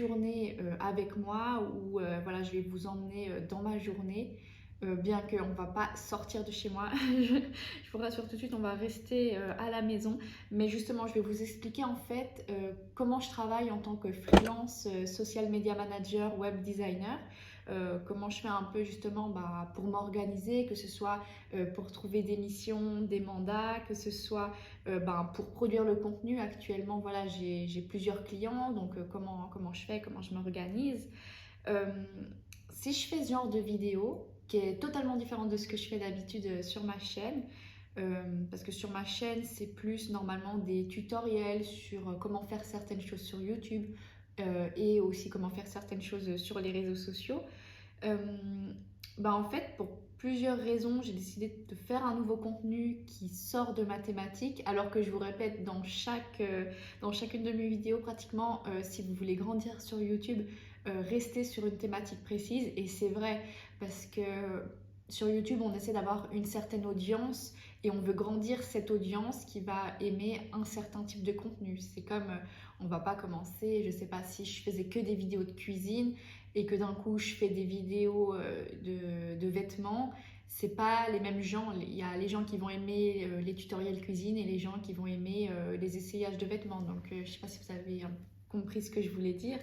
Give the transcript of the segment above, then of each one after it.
journée avec moi où voilà, je vais vous emmener dans ma journée. Bien qu'on ne va pas sortir de chez moi, je vous rassure tout de suite, on va rester à la maison. Mais justement, je vais vous expliquer en fait comment je travaille en tant que freelance, social media manager, web designer. Comment je fais un peu justement pour m'organiser, que ce soit pour trouver des missions, des mandats, que ce soit pour produire le contenu. Actuellement, voilà, j'ai plusieurs clients, donc comment je fais, comment je m'organise. Euh, Si je fais ce genre de vidéo, qui est totalement différente de ce que je fais d'habitude sur ma chaîne, parce que sur ma chaîne, c'est plus normalement des tutoriels sur comment faire certaines choses sur YouTube et aussi comment faire certaines choses sur les réseaux sociaux. Euh, En fait, pour plusieurs raisons, j'ai décidé de faire un nouveau contenu qui sort de ma thématique, alors que je vous répète dans chacune de mes vidéos pratiquement, si vous voulez grandir sur YouTube, restez sur une thématique précise. Et c'est vrai, parce que sur YouTube, on essaie d'avoir une certaine audience et on veut grandir cette audience qui va aimer un certain type de contenu. C'est comme, on va pas commencer, je sais pas, si je faisais que des vidéos de cuisine et que d'un coup je fais des vidéos de vêtements, c'est pas les mêmes gens. Il y a les gens qui vont aimer les tutoriels cuisine et les gens qui vont aimer les essayages de vêtements. Donc je sais pas si vous avez compris ce que je voulais dire.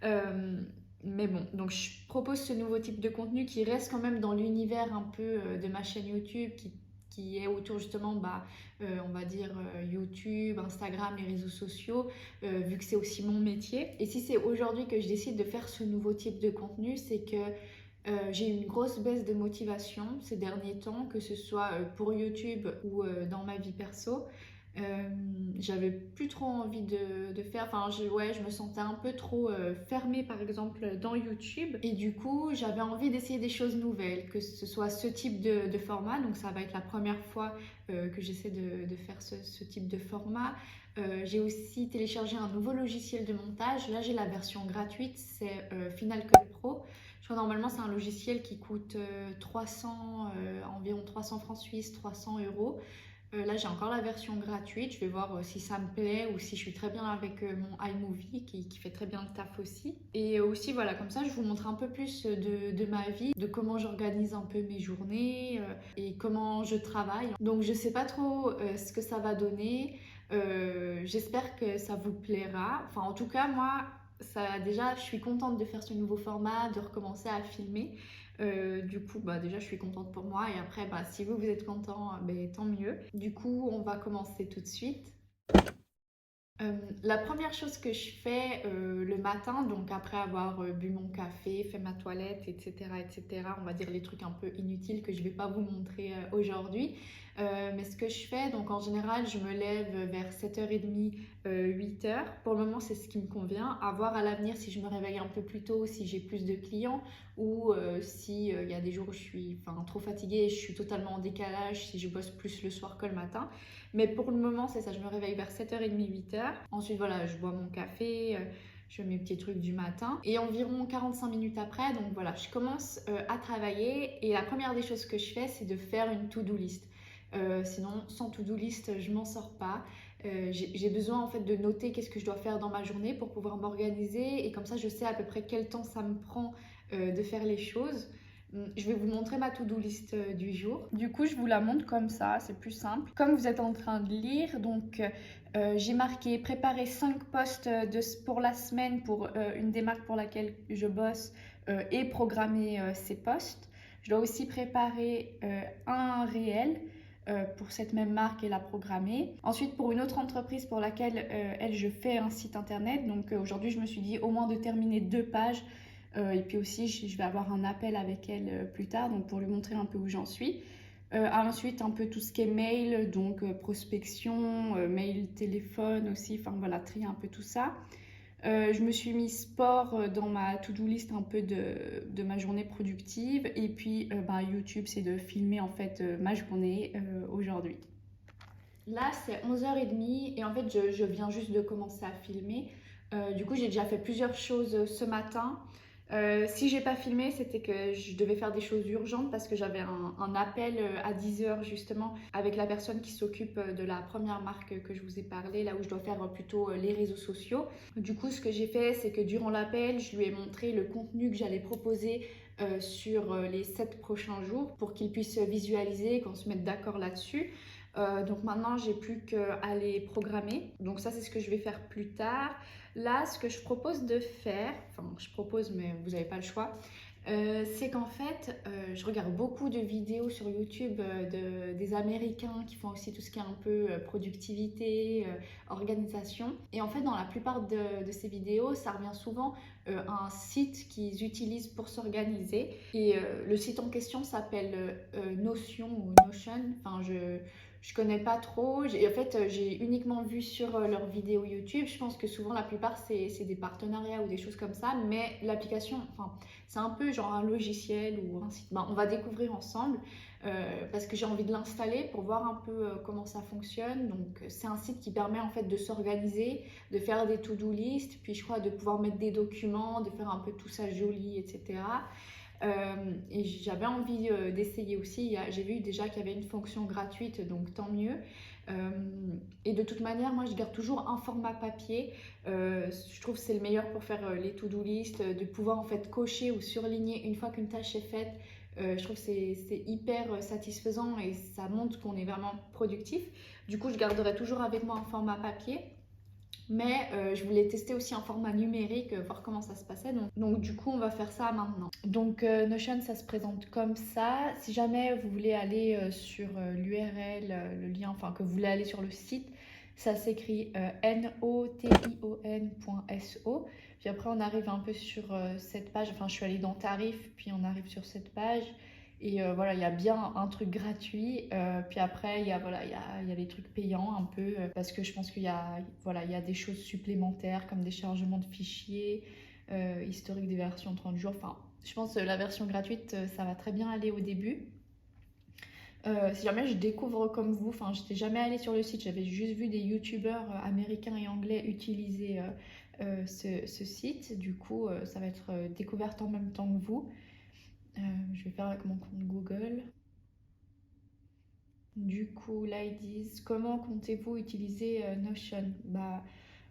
Euh, mais bon, donc je propose ce nouveau type de contenu qui reste quand même dans l'univers un peu de ma chaîne YouTube, qui est autour justement, on va dire YouTube, Instagram, les réseaux sociaux, vu que c'est aussi mon métier. Et si c'est aujourd'hui que je décide de faire ce nouveau type de contenu, c'est que j'ai eu une grosse baisse de motivation ces derniers temps, que ce soit pour YouTube ou dans ma vie perso. J'avais plus trop envie de faire, ouais, je me sentais un peu trop fermée par exemple dans YouTube et du coup j'avais envie d'essayer des choses nouvelles, que ce soit ce type de format, donc ça va être la première fois que j'essaie de faire ce type de format. J'ai aussi téléchargé un nouveau logiciel de montage, là j'ai la version gratuite, c'est Final Cut Pro. Je crois normalement c'est un logiciel qui coûte 300, environ 300 francs suisses, 300 euros. Là, j'ai encore la version gratuite. Je vais voir si ça me plaît ou si je suis très bien avec mon iMovie qui fait très bien le taf aussi. Et aussi, voilà, comme ça, je vous montre un peu plus de ma vie, de comment j'organise un peu mes journées et comment je travaille. Donc, je sais pas trop ce que ça va donner. J'espère que ça vous plaira. Enfin, en tout cas, moi, déjà, je suis contente de faire ce nouveau format, de recommencer à filmer. Du coup, déjà, je suis contente pour moi. Et après, si vous êtes content, tant mieux. Du coup, on va commencer tout de suite. La première chose que je fais le matin, donc après avoir bu mon café, fait ma toilette, etc., on va dire les trucs un peu inutiles que je ne vais pas vous montrer aujourd'hui. Mais ce que je fais, donc en général, je me lève vers 7h30, 8h. Pour le moment, c'est ce qui me convient. À voir à l'avenir si je me réveille un peu plus tôt, si j'ai plus de clients ou si il y a des jours où je suis trop fatiguée et je suis totalement en décalage, si je bosse plus le soir que le matin. Mais pour le moment, c'est ça, je me réveille vers 7h30, 8h. Ensuite, voilà, je bois mon café, je fais mes petits trucs du matin. Et environ 45 minutes après, donc voilà, je commence à travailler. Et la première des choses que je fais, c'est de faire une to-do list. Sinon, sans to-do list, je m'en sors pas. J'ai besoin en fait de noter qu'est-ce que je dois faire dans ma journée pour pouvoir m'organiser. Et comme ça, je sais à peu près quel temps ça me prend de faire les choses. Je vais vous montrer ma to-do list du jour. Du coup, je vous la montre comme ça, c'est plus simple. Comme vous êtes en train de lire, donc j'ai marqué préparer 5 posts pour la semaine pour une des marques pour laquelle je bosse et programmer ces posts. Je dois aussi préparer un réel pour cette même marque et la programmer. Ensuite, pour une autre entreprise pour laquelle je fais un site internet. Donc aujourd'hui, je me suis dit au moins de terminer 2 pages. Et puis aussi, je vais avoir un appel avec elle plus tard, donc pour lui montrer un peu où j'en suis. Ensuite, un peu tout ce qui est mail, donc prospection, mail, téléphone aussi, enfin voilà, trier un peu tout ça. Je me suis mis sport dans ma to-do list un peu de ma journée productive. Et puis YouTube, c'est de filmer en fait ma journée aujourd'hui. Là, c'est 11h30 et en fait, je viens juste de commencer à filmer. Du coup, j'ai déjà fait plusieurs choses ce matin. Si j'ai pas filmé, c'était que je devais faire des choses urgentes parce que j'avais un appel à 10h justement avec la personne qui s'occupe de la première marque que je vous ai parlé, là où je dois faire plutôt les réseaux sociaux. Du coup, ce que j'ai fait, c'est que durant l'appel, je lui ai montré le contenu que j'allais proposer sur les 7 prochains jours pour qu'il puisse visualiser, qu'on se mette d'accord là-dessus. Donc maintenant, j'ai plus qu'à les programmer. Donc ça, c'est ce que je vais faire plus tard. Là, ce que je propose de faire, enfin je propose mais vous n'avez pas le choix, c'est qu'en fait, je regarde beaucoup de vidéos sur YouTube des Américains qui font aussi tout ce qui est un peu productivité, organisation. Et en fait, dans la plupart de ces vidéos, ça revient souvent à un site qu'ils utilisent pour s'organiser. Et le site en question s'appelle Notion ou Notion. Enfin, je connais pas trop. En fait, j'ai uniquement vu sur leurs vidéos YouTube. Je pense que souvent, la plupart, c'est des partenariats ou des choses comme ça. Mais l'application, enfin, c'est un peu genre un logiciel ou un site. Ben, on va découvrir ensemble parce que j'ai envie de l'installer pour voir un peu comment ça fonctionne. Donc, c'est un site qui permet en fait de s'organiser, de faire des to-do list, puis je crois de pouvoir mettre des documents, de faire un peu tout ça joli, etc. Et j'avais envie d'essayer aussi. J'ai vu déjà qu'il y avait une fonction gratuite, donc tant mieux. Et de toute manière, moi je garde toujours un format papier. Je trouve que c'est le meilleur pour faire les to-do list, de pouvoir en fait cocher ou surligner une fois qu'une tâche est faite. Je trouve que c'est hyper satisfaisant et ça montre qu'on est vraiment productif. Du coup, je garderai toujours avec moi un format papier. Mais je voulais tester aussi en format numérique, voir comment ça se passait. Donc du coup, on va faire ça maintenant. Donc Notion, ça se présente comme ça. Si jamais vous voulez aller sur l'URL, le lien, enfin que vous voulez aller sur le site, ça s'écrit notion.so. Puis après, on arrive un peu sur cette page. Enfin, je suis allée dans Tarifs, puis on arrive sur cette page. Et voilà, il y a bien un truc gratuit. Puis après, voilà, il y a des trucs payants un peu parce que je pense qu'il y a, voilà, il y a des choses supplémentaires comme des chargements de fichiers, historique des versions 30 jours. Enfin, je pense que la version gratuite, ça va très bien aller au début. Si jamais je découvre comme vous, enfin, je n'étais jamais allée sur le site, j'avais juste vu des youtubeurs américains et anglais utiliser ce site. Du coup, ça va être découverte en même temps que vous. Je vais faire avec mon compte Google. Du coup, là, ils disent comment comptez-vous utiliser Notion? Bah,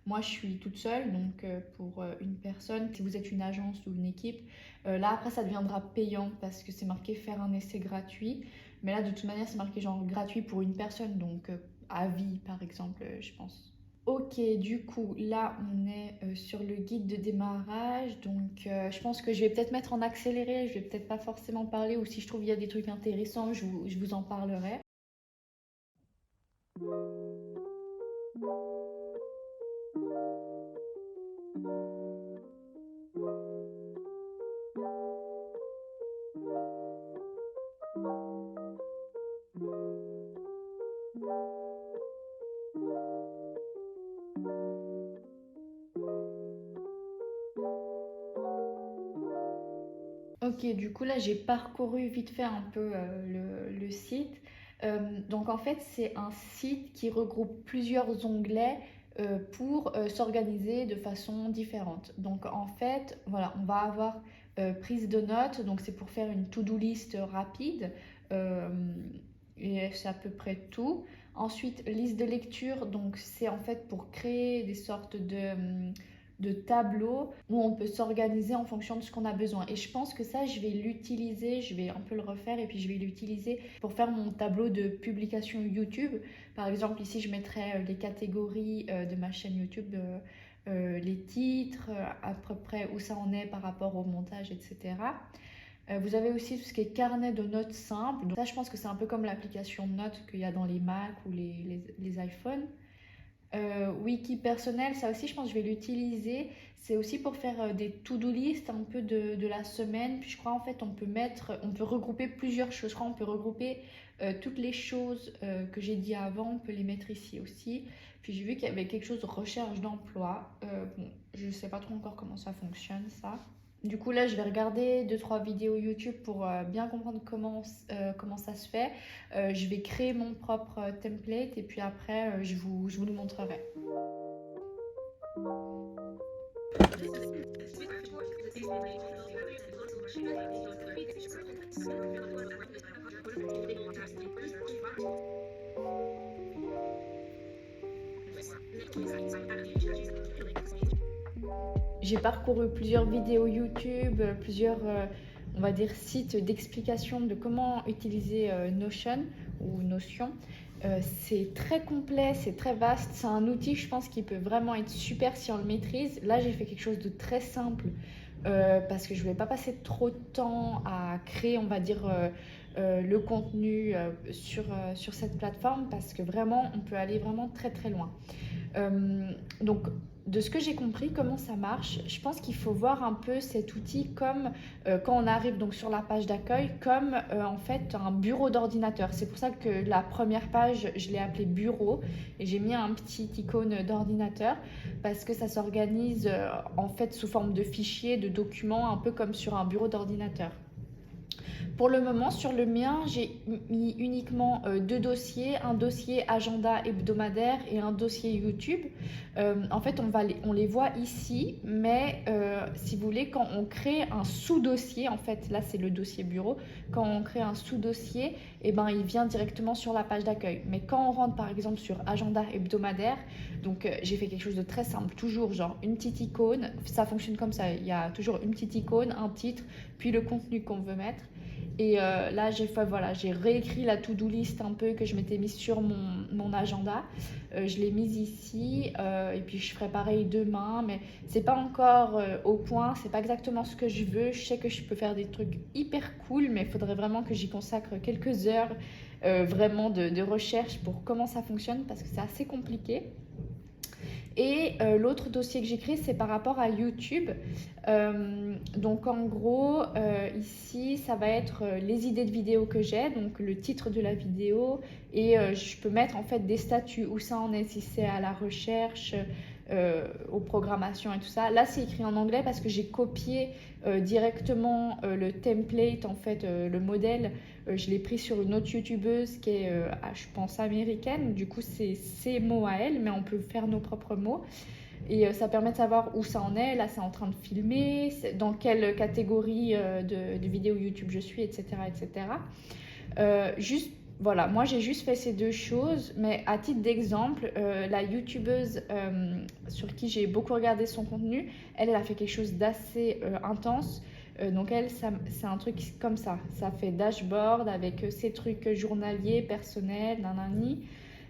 moi, je suis toute seule, donc pour une personne, si vous êtes une agence ou une équipe, là, après, ça deviendra payant parce que c'est marqué faire un essai gratuit. Mais là, de toute manière, c'est marqué genre gratuit pour une personne, donc à vie, par exemple, je pense. Ok, du coup, là, on est sur le guide de démarrage. Donc, je pense que je vais peut-être mettre en accéléré. Je vais peut-être pas forcément parler, ou si je trouve il y a des trucs intéressants, je vous en parlerai. Ok, du coup là j'ai parcouru vite fait un peu le site. Donc en fait c'est un site qui regroupe plusieurs onglets pour s'organiser de façon différente. Donc en fait voilà, on va avoir prise de notes, donc c'est pour faire une to-do list rapide. euh, et c'est à peu près tout. Ensuite liste de lecture, donc c'est en fait pour créer des sortes de tableaux où on peut s'organiser en fonction de ce qu'on a besoin. Et je pense que ça, je vais l'utiliser, je vais un peu le refaire et puis je vais l'utiliser pour faire mon tableau de publication YouTube. Par exemple, ici, je mettrai les catégories de ma chaîne YouTube, les titres, à peu près où ça en est par rapport au montage, etc. Vous avez aussi tout ce qui est carnet de notes simple. Donc ça, je pense que c'est un peu comme l'application Notes qu'il y a dans les Mac ou les iPhones. Wiki personnel, ça aussi je pense que je vais l'utiliser. C'est aussi pour faire des to-do list un peu de la semaine. Puis je crois en fait on peut regrouper plusieurs choses. Je crois on peut regrouper toutes les choses que j'ai dit avant, on peut les mettre ici aussi. Puis j'ai vu qu'il y avait quelque chose de recherche d'emploi. Bon, je ne sais pas trop encore comment ça fonctionne ça. Du coup là je vais regarder deux trois vidéos YouTube pour bien comprendre comment ça se fait. Je vais créer mon propre template et puis après je vous le montrerai. j'ai parcouru plusieurs vidéos YouTube, plusieurs, on va dire, sites d'explication de comment utiliser Notion ou Notion. C'est très complet, c'est très vaste, c'est un outil je pense qui peut vraiment être super si on le maîtrise. Là j'ai fait quelque chose de très simple parce que je ne vais pas passer trop de temps à créer, on va dire, le contenu sur cette plateforme parce que vraiment on peut aller vraiment très très loin. Donc, de ce que j'ai compris, comment ça marche, je pense qu'il faut voir un peu cet outil comme quand on arrive donc sur la page d'accueil, comme en fait un bureau d'ordinateur. C'est pour ça que la première page, je l'ai appelée bureau et j'ai mis un petit icône d'ordinateur parce que ça s'organise en fait sous forme de fichiers, de documents, un peu comme sur un bureau d'ordinateur. Pour le moment, sur le mien, j'ai mis uniquement deux dossiers, un dossier agenda hebdomadaire et un dossier YouTube. En fait, on les voit ici, mais si vous voulez, quand on crée un sous-dossier, en fait, là c'est le dossier bureau, quand on crée un sous-dossier, eh ben, il vient directement sur la page d'accueil. Mais quand on rentre par exemple sur agenda hebdomadaire, donc j'ai fait quelque chose de très simple, toujours genre une petite icône, ça fonctionne comme ça, il y a toujours une petite icône, un titre, puis le contenu qu'on veut mettre. Et là, j'ai réécrit la to-do list un peu que je m'étais mise sur mon agenda. Je l'ai mise ici et puis je ferai pareil demain. Mais c'est pas encore au point, c'est pas exactement ce que je veux. Je sais que je peux faire des trucs hyper cool, mais il faudrait vraiment que j'y consacre quelques heures vraiment de recherche pour comment ça fonctionne parce que c'est assez compliqué. Et l'autre dossier que j'ai créé, c'est par rapport à YouTube. Donc en gros, ici, ça va être les idées de vidéos que j'ai, donc le titre de la vidéo, et je peux mettre en fait des statuts où ça en est, si c'est à la recherche, aux programmations et tout ça. Là, c'est écrit en anglais parce que j'ai copié directement le template, en fait, le modèle. Je l'ai pris sur une autre youtubeuse qui est, je pense, américaine. Du coup, c'est ses mots à elle, mais on peut faire nos propres mots. Et ça permet de savoir où ça en est. Là, c'est en train de filmer, dans quelle catégorie de vidéos YouTube je suis, etc. etc. Juste, voilà, moi j'ai juste fait ces deux choses, mais à titre d'exemple, la youtubeuse sur qui j'ai beaucoup regardé son contenu, elle a fait quelque chose d'assez intense. Donc elle, c'est un truc comme ça fait dashboard avec ses trucs journaliers, personnels, nanani.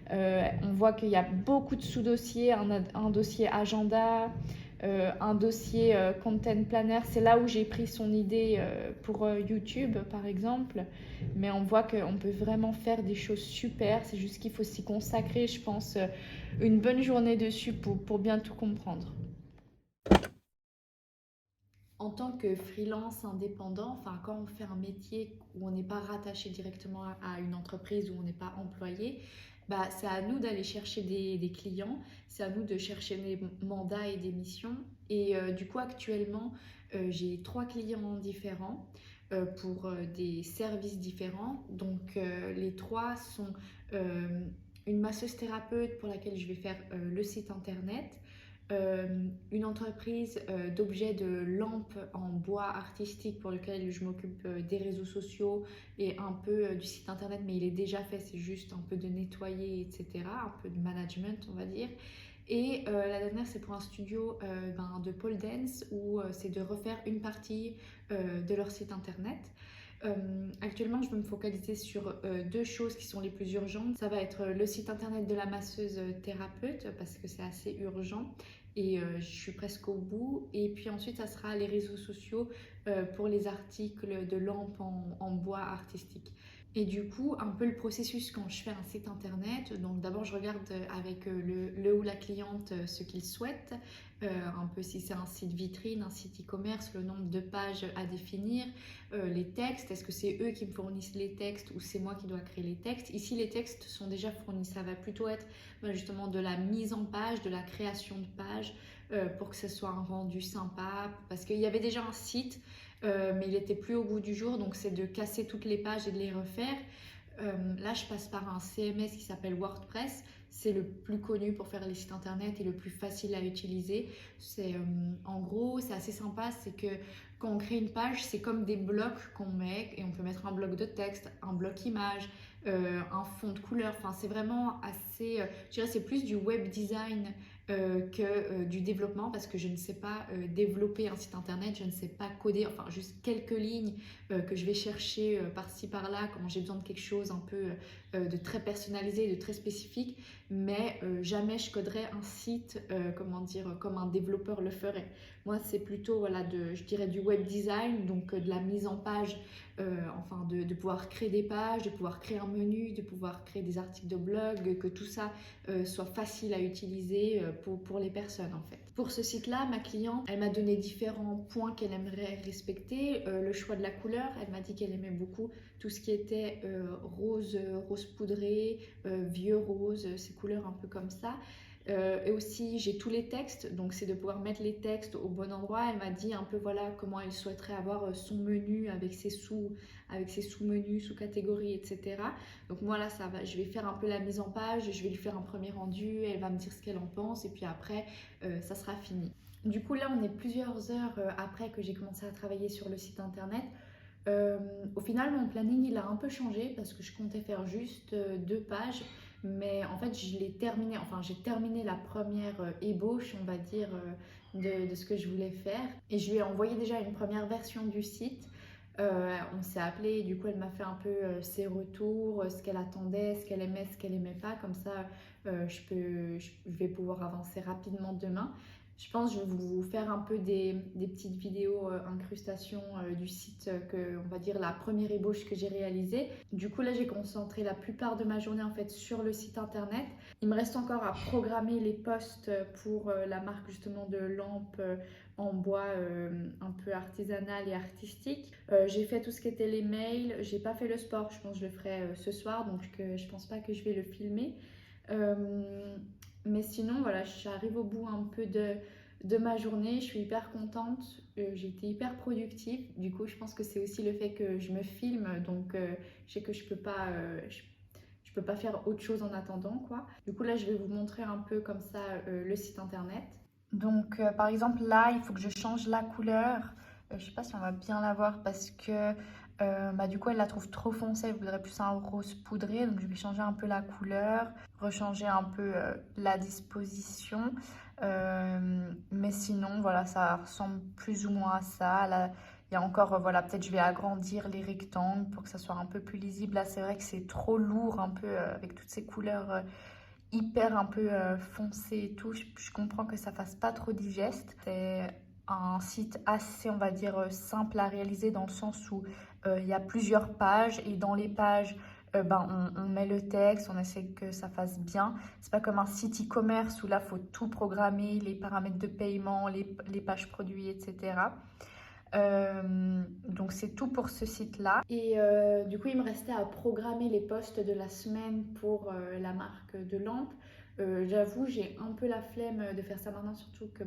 On voit qu'il y a beaucoup de sous-dossiers, un dossier agenda, un dossier content planner. C'est là où j'ai pris son idée pour YouTube, par exemple. Mais on voit qu'on peut vraiment faire des choses super. C'est juste qu'il faut s'y consacrer, je pense, une bonne journée dessus pour bien tout comprendre. En tant que freelance indépendant, enfin quand on fait un métier où on n'est pas rattaché directement à une entreprise, où on n'est pas employé, bah, c'est à nous d'aller chercher des clients, c'est à nous de chercher des mandats et des missions. Et du coup actuellement, j'ai 3 clients différents pour des services différents. Donc les trois sont euh, une masseuse thérapeute pour laquelle je vais faire le site internet, une entreprise d'objets de lampes en bois artistique pour lequel je m'occupe des réseaux sociaux et un peu du site internet, mais il est déjà fait, c'est juste un peu de nettoyer, etc. Un peu de management, on va dire. Et la dernière, c'est pour un studio de pole dance où c'est de refaire une partie de leur site internet. Actuellement, je veux me focaliser sur deux choses qui sont les plus urgentes. Ça va être le site internet de la masseuse thérapeute parce que c'est assez urgent et je suis presque au bout. Et puis ensuite, ça sera les réseaux sociaux pour les articles de lampes en bois artistique. Et du coup, un peu le processus quand je fais un site internet, donc d'abord je regarde avec le ou la cliente ce qu'il souhaite, un peu si c'est un site vitrine, un site e-commerce, le nombre de pages à définir, les textes, est-ce que c'est eux qui me fournissent les textes ou c'est moi qui dois créer les textes. Ici les textes sont déjà fournis, ça va plutôt être justement de la mise en page, de la création de pages pour que ce soit un rendu sympa, parce qu'il y avait déjà un site mais il était plus au goût du jour, donc c'est de casser toutes les pages et de les refaire. Là, je passe par un CMS qui s'appelle WordPress. C'est le plus connu pour faire les sites internet et le plus facile à utiliser. En gros, c'est assez sympa, c'est que quand on crée une page, c'est comme des blocs qu'on met et on peut mettre un bloc de texte, un bloc image, un fond de couleur. Enfin, c'est vraiment assez, je dirais, c'est plus du web design que du développement parce que je ne sais pas développer un site internet, je ne sais pas coder, enfin juste quelques lignes que je vais chercher par-ci par-là quand j'ai besoin de quelque chose un peu de très personnalisé, de très spécifique, mais jamais je coderais un site, comment dire, comme un développeur le ferait. Moi, c'est plutôt, voilà, je dirais du web design, donc de la mise en page, enfin de pouvoir créer des pages, de pouvoir créer un menu, de pouvoir créer des articles de blog, que tout ça soit facile à utiliser pour les personnes en fait. Pour ce site-là, ma cliente, elle m'a donné différents points qu'elle aimerait respecter. Le choix de la couleur, elle m'a dit qu'elle aimait beaucoup tout ce qui était rose, rose poudré, vieux rose, ces couleurs un peu comme ça. Et aussi j'ai tous les textes, donc c'est de pouvoir mettre les textes au bon endroit. Elle m'a dit un peu voilà comment elle souhaiterait avoir son menu avec ses sous-menus, sous-catégories, etc. Donc moi là ça va, je vais faire un peu la mise en page, je vais lui faire un premier rendu, elle va me dire ce qu'elle en pense et puis après ça sera fini. Du coup là on est plusieurs heures après que j'ai commencé à travailler sur le site internet. Au final, mon planning il a un peu changé parce que je comptais faire juste 2 pages, mais en fait, je l'ai terminé. Enfin, j'ai terminé la première ébauche, on va dire, de ce que je voulais faire, et je lui ai envoyé déjà une première version du site. On s'est appelé, du coup, elle m'a fait un peu ses retours, ce qu'elle attendait, ce qu'elle aimait pas. Comme ça, je vais pouvoir avancer rapidement demain. Je pense que je vais vous faire un peu des petites vidéos incrustations du site que, on va dire, la première ébauche que j'ai réalisée. Du coup, là, j'ai concentré la plupart de ma journée en fait sur le site internet. Il me reste encore à programmer les posts pour la marque justement de lampes en bois un peu artisanal et artistique. J'ai fait tout ce qui était les mails. J'ai pas fait le sport. Je pense que je le ferai ce soir, donc je pense pas que je vais le filmer. Mais sinon, voilà, j'arrive au bout un peu de ma journée. Je suis hyper contente. J'ai été hyper productive. Du coup, je pense que c'est aussi le fait que je me filme. Donc, je sais que je peux pas faire autre chose en attendant, quoi. Du coup, là, je vais vous montrer un peu comme ça le site internet. Donc, par exemple, là, il faut que je change la couleur. Je sais pas si on va bien la voir parce que bah, du coup, elle la trouve trop foncée. Elle voudrait plus un rose poudré. Donc, je vais changer un peu la couleur, rechanger un peu la disposition. Mais sinon, voilà, ça ressemble plus ou moins à ça. Là, il y a encore, voilà, peut-être je vais agrandir les rectangles pour que ça soit un peu plus lisible. Là, c'est vrai que c'est trop lourd un peu avec toutes ces couleurs hyper un peu foncé et tout. Je comprends que ça fasse pas trop digeste. C'est un site assez, on va dire, simple à réaliser dans le sens où il y a plusieurs pages et dans les pages, on met le texte, on essaie que ça fasse bien. C'est pas comme un site e-commerce où là, faut tout programmer, les paramètres de paiement, les pages produits, etc. Donc c'est tout pour ce site-là. Et du coup, il me restait à programmer les posts de la semaine pour la marque de lampes. J'avoue, j'ai un peu la flemme de faire ça maintenant, surtout que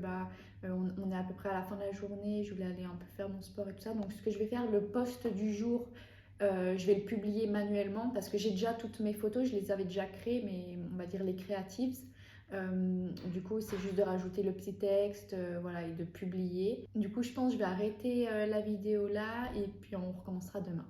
on est à peu près à la fin de la journée. Je voulais aller un peu faire mon sport et tout ça. Donc ce que je vais faire, le post du jour, je vais le publier manuellement parce que j'ai déjà toutes mes photos, je les avais déjà créées, mais on va dire les creatives. Du coup, c'est juste de rajouter le petit texte, voilà, et de publier. Du coup, je pense que je vais arrêter la vidéo là et puis on recommencera demain.